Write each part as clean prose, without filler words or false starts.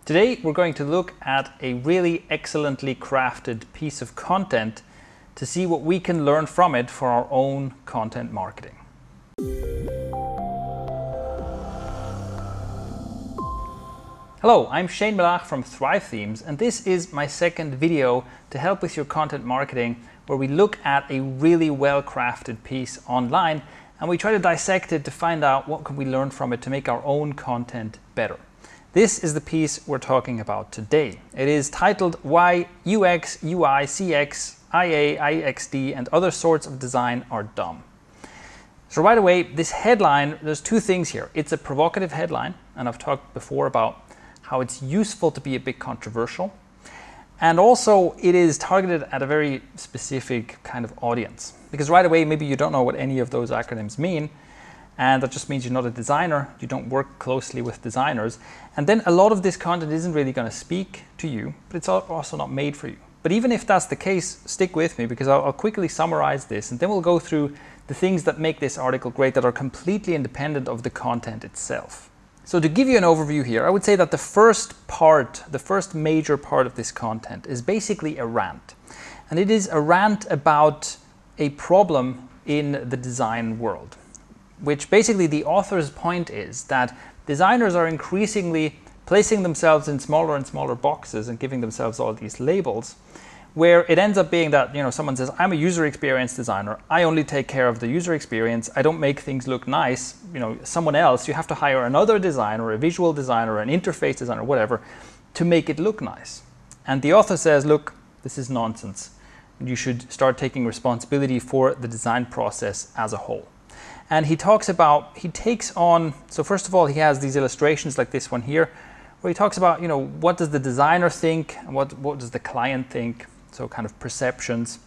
Today we're going to look at a really excellently crafted piece of content to see what we can learn from it for our own content marketing. Hello, I'm Shane Melach from Thrive Themes, and this is my second video to help with your content marketing, where we look at a really well-crafted piece online and we try to dissect it to find out what can we learn from it to make our own content better. This is the piece we're talking about today. It is titled Why UX, UI, CX, IA, IXD, and other sorts of design are dumb. So right away, this headline, there's two things here. It's a provocative headline, and I've talked before about how it's useful to be a bit controversial. And also it is targeted at a very specific kind of audience. Because right away, maybe you don't know what any of those acronyms mean. And that just means you're not a designer, you don't work closely with designers. And then a lot of this content isn't really going to speak to you, but it's also not made for you. But even if that's the case, stick with me, because I'll quickly summarize this, and then we'll go through the things that make this article great that are completely independent of the content itself. So to give you an overview here, I would say that the first major part of this content is basically a rant. And it is a rant about a problem in the design world, which basically the author's point is that designers are increasingly placing themselves in smaller and smaller boxes and giving themselves all these labels, where it ends up being that, someone says, I'm a user experience designer. I only take care of the user experience. I don't make things look nice. Someone else, you have to hire another designer, a visual designer, an interface designer, whatever, to make it look nice. And the author says, look, this is nonsense. You should start taking responsibility for the design process as a whole. And he takes on, so first of all, he has these illustrations like this one here, where he talks about, what does the designer think and what does the client think, so kind of perceptions.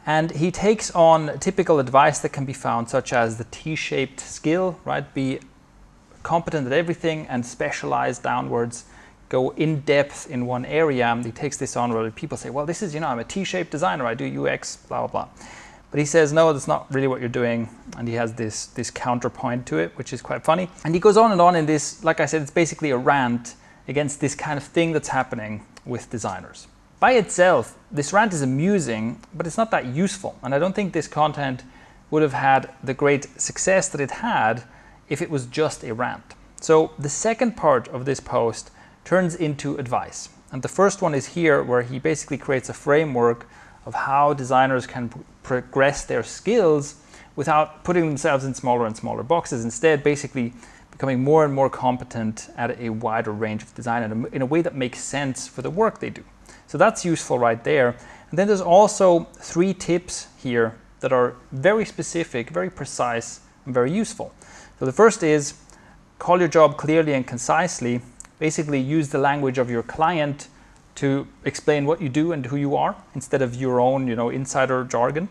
And he takes on typical advice that can be found, such as the T-shaped skill, right? Be competent at everything and specialize downwards, go in depth in one area. And he takes this on where people say, well, this is, I'm a T-shaped designer, I do UX, blah, blah, blah. But he says, no, that's not really what you're doing. And he has this counterpoint to it, which is quite funny. And he goes on and on in this, like I said, it's basically a rant against this kind of thing that's happening with designers. By itself, this rant is amusing, but it's not that useful. And I don't think this content would have had the great success that it had if it was just a rant. So the second part of this post turns into advice. And the first one is here, where he basically creates a framework of how designers can progress their skills without putting themselves in smaller and smaller boxes. Instead, basically becoming more and more competent at a wider range of design in a way that makes sense for the work they do. So that's useful right there. And then there's also 3 tips here that are very specific, very precise, and very useful. So the first is call your job clearly and concisely. Basically use the language of your client to explain what you do and who you are, instead of your own, insider jargon.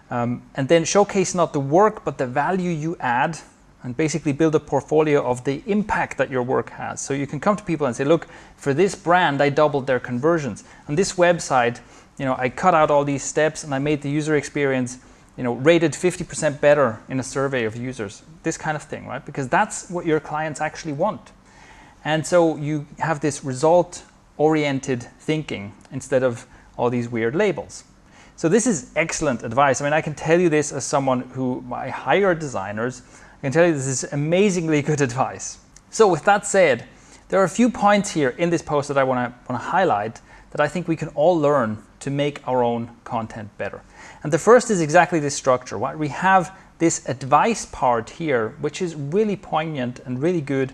And then showcase not the work, but the value you add, and basically build a portfolio of the impact that your work has. So you can come to people and say, look, for this brand, I doubled their conversions. On this website, I cut out all these steps and I made the user experience, rated 50% better in a survey of users. This kind of thing, right? Because that's what your clients actually want. And so you have this result-oriented thinking instead of all these weird labels. So this is excellent advice. I mean, I can tell you this as someone who I hire designers. I can tell you this is amazingly good advice. So with that said, there are a few points here in this post that I want to highlight that I think we can all learn to make our own content better. And the first is exactly this structure. Right? We have this advice part here, which is really poignant and really good.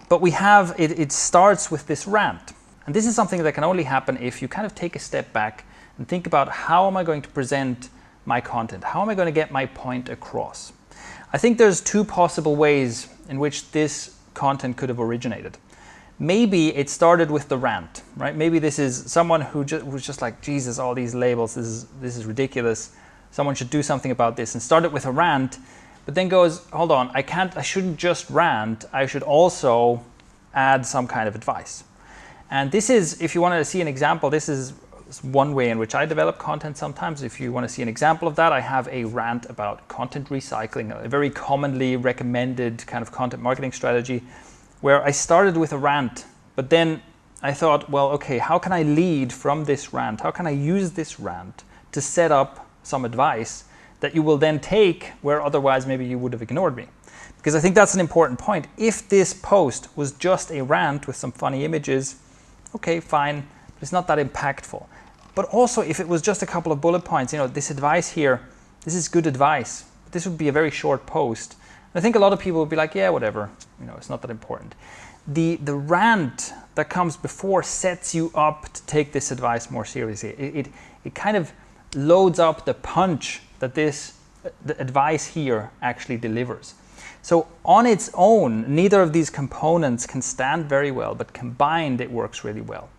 But we have, it starts with this rant. And this is something that can only happen if you kind of take a step back and think about, how am I going to present my content? How am I going to get my point across? I think there's 2 possible ways in which this content could have originated. Maybe it started with the rant, right? Maybe this is someone who was just like, Jesus, all these labels, this is ridiculous. Someone should do something about this, and started with a rant, but then goes, hold on, I shouldn't just rant, I should also add some kind of advice. And this is, if you want to see an example, this is one way in which I develop content sometimes. If you want to see an example of that, I have a rant about content recycling, a very commonly recommended kind of content marketing strategy, where I started with a rant, But then I thought, well, okay, how can I lead from this rant? How can I use this rant to set up some advice that you will then take where otherwise maybe you would have ignored me? Because I think that's an important point. If this post was just a rant with some funny images, okay, fine, but it's not that impactful. But also if it was just a couple of bullet points, this advice here, this is good advice, but this would be a very short post. I think a lot of people would be like, yeah, whatever, it's not that important. The rant that comes before sets you up to take this advice more seriously. It kind of loads up the punch that the advice here actually delivers. So on its own, neither of these components can stand very well, but combined it works really well.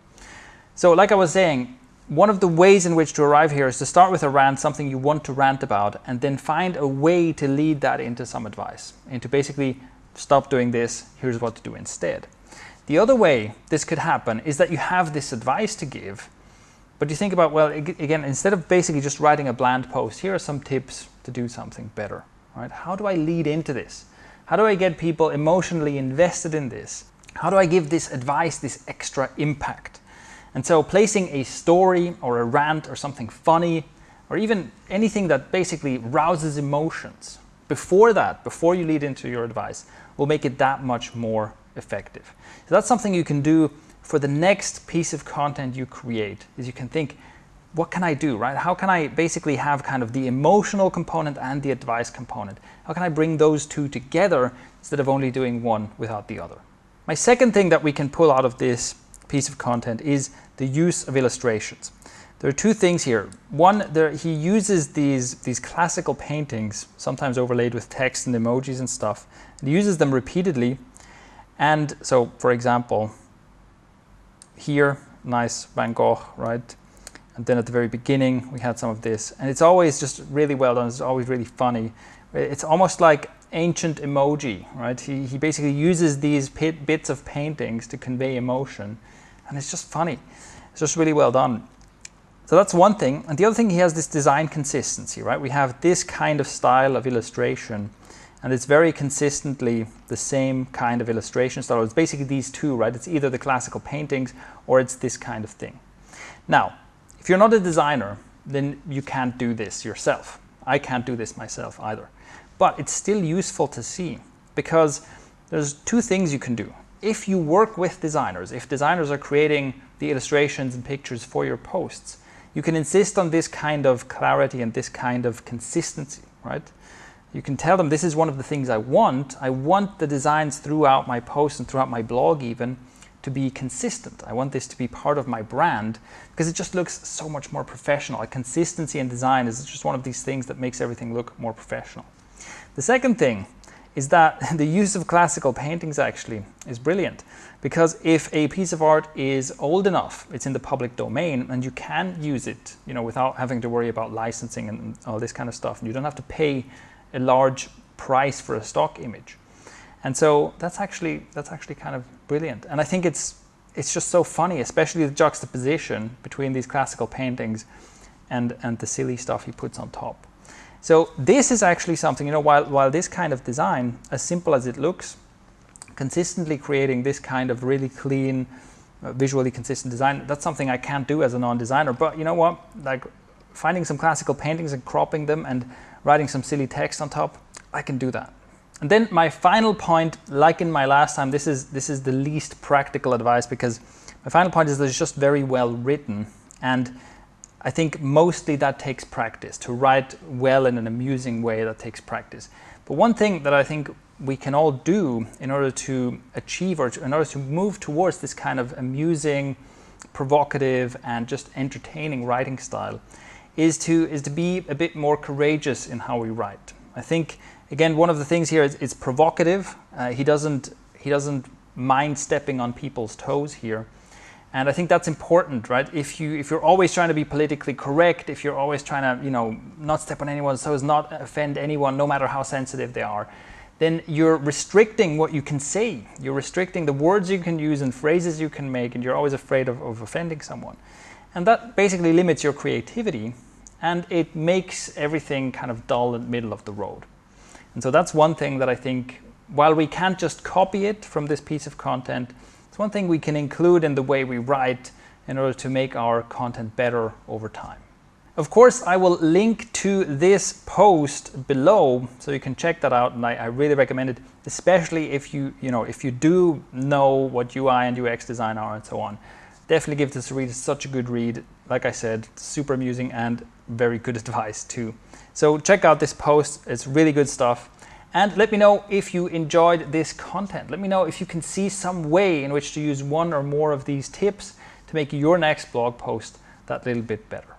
So like I was saying, one of the ways in which to arrive here is to start with a rant, something you want to rant about, and then find a way to lead that into some advice, into basically stop doing this, here's what to do instead. The other way this could happen is that you have this advice to give, but you think about, well, again, instead of basically just writing a bland post, here are some tips to do something better, right? How do I lead into this? How do I get people emotionally invested in this? How do I give this advice this extra impact? And so placing a story or a rant or something funny, or even anything that basically rouses emotions before you lead into your advice, will make it that much more effective. So that's something you can do for the next piece of content you create, is you can think, what can I do, right? How can I basically have kind of the emotional component and the advice component? How can I bring those two together instead of only doing one without the other? My second thing that we can pull out of this piece of content is the use of illustrations. There are two things here. One, he uses these classical paintings, sometimes overlaid with text and emojis and stuff, and he uses them repeatedly. And so, for example, here, nice Van Gogh, right? And then at the very beginning, we had some of this. And it's always just really well done. It's always really funny. It's almost like ancient emoji, right? He basically uses these bits of paintings to convey emotion. And it's just funny. It's just really well done. So that's one thing. And the other thing, he has this design consistency, right? We have this kind of style of illustration, and it's very consistently the same kind of illustration style. It's basically these two, right? It's either the classical paintings or it's this kind of thing. Now, if you're not a designer, then you can't do this yourself. I can't do this myself either. But it's still useful to see, because there's two things you can do. If you work with designers, if designers are creating the illustrations and pictures for your posts, you can insist on this kind of clarity and this kind of consistency, right? You can tell them, this is one of the things I want. I want the designs throughout my posts and throughout my blog even to be consistent. I want this to be part of my brand, because it just looks so much more professional. Like, consistency in design is just one of these things that makes everything look more professional. The second thing is that the use of classical paintings actually is brilliant, because if a piece of art is old enough, it's in the public domain, and you can use it, without having to worry about licensing and all this kind of stuff, and you don't have to pay a large price for a stock image. And so that's actually kind of brilliant. And I think it's just so funny, especially the juxtaposition between these classical paintings and the silly stuff he puts on top. So this is actually something, while this kind of design, as simple as it looks, consistently creating this kind of really clean, visually consistent design, that's something I can't do as a non-designer. But you know what? Like, finding some classical paintings and cropping them and writing some silly text on top, I can do that. And then my final point, like in my last time, this is the least practical advice, because my final point is that it's just very well written. And I think mostly that takes practice. To write well in an amusing way, that takes practice. But one thing that I think we can all do in order to achieve, or in order to move towards this kind of amusing, provocative, and just entertaining writing style, is to be a bit more courageous in how we write. I think, again, one of the things here is it's provocative. He doesn't mind stepping on people's toes here. And I think that's important, right? If you're always trying to be politically correct, if you're always trying to, not step on anyone's toes, not offend anyone, no matter how sensitive they are, then you're restricting what you can say. You're restricting the words you can use and phrases you can make, and you're always afraid of offending someone. And that basically limits your creativity, and it makes everything kind of dull and middle of the road. And so that's one thing that I think, while we can't just copy it from this piece of content, It's one thing we can include in the way we write in order to make our content better over time. Of course, I will link to this post below so you can check that out, and I really recommend it, especially if you do know what UI and UX design are and so on. Definitely give this a read. It's such a good read. Like I said, super amusing and very good advice too. So check out this post. It's really good stuff. And let me know if you enjoyed this content. Let me know if you can see some way in which to use one or more of these tips to make your next blog post that little bit better.